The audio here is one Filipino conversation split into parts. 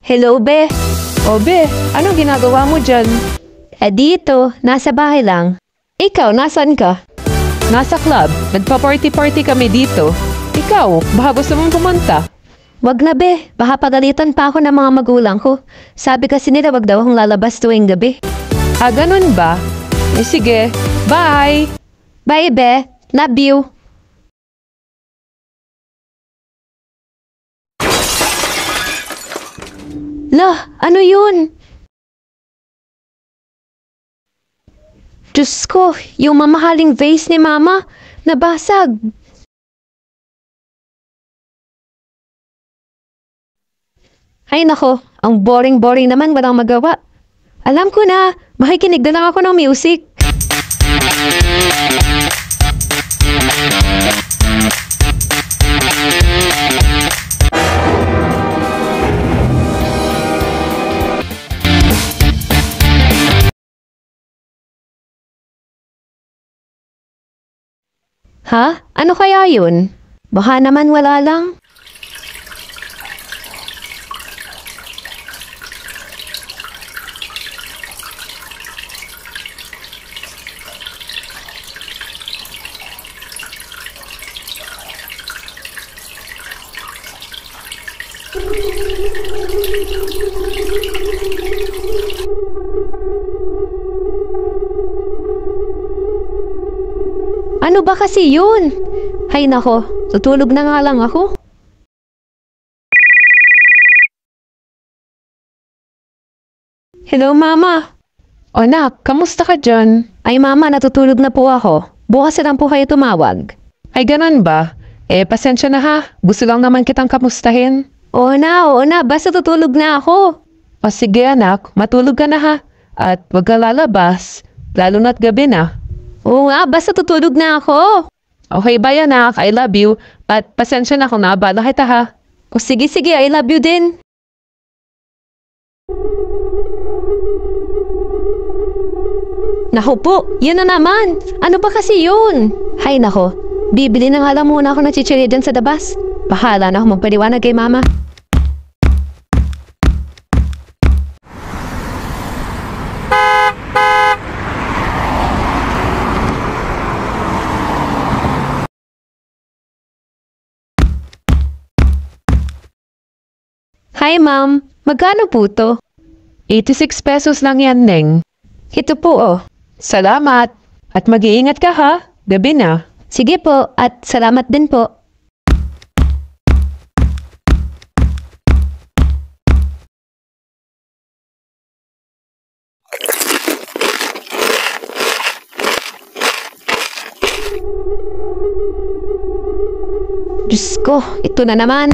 Hello, be. O be, anong ginagawa mo dyan? Dito, nasa bahay lang. Ikaw, nasan ka? Nasa club, nagpa-party-party kami dito. Ikaw, baka gusto mong pumunta? Wag na, be. Baka pagalitan pa ako ng mga magulang ko. Sabi kasi nila wag daw akong lalabas tuwing gabi. Ganun ba? Sige, bye! Bye, be. Love you. Lah, ano yun? Diyos ko, yung mamahaling vase ni Mama, nabasag. Ay nako, ang boring-boring naman, walang magawa. Alam ko na, makikinig na lang ako ng music. Ha? Ano kaya yun? Baka naman wala lang. Ano ba kasi yun? Hay nako, tutulog na nga lang ako. Hello, Mama. O nak, kamusta ka dyan? Ay, Mama, natutulog na po ako. Bukas na lang po kayo tumawag. Ay ganun ba? Pasensya na ha. Gusto lang naman kitang kamustahin. Oo na. Basta tutulog na ako. O sige anak, matulog ka na ha. At huwag ka lalabas. Lalo na't gabi na. Oo nga, basta tutulog na ako. Okay, bye anak. I love you. At pasensya na kung naabala kita ha. O sige, I love you din. Naku po, yun na naman. Ano ba kasi yun? Hay nako, bibili na nga lang muna ako ng chichirya dyan sa labas. Bahala na ako magpaliwanag kay Mama. Hi, Ma'am. Magkano po to? 86 pesos lang yan, Neng. Ito po, oh. Salamat. At mag-iingat ka ha. Gabi na. Sige po, at salamat din po. Diyos ko, ito na naman.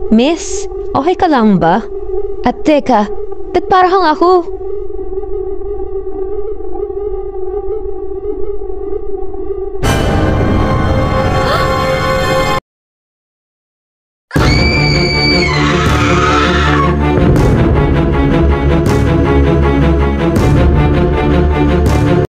Miss, okay ka lang ba? At teka, ba't parang ako?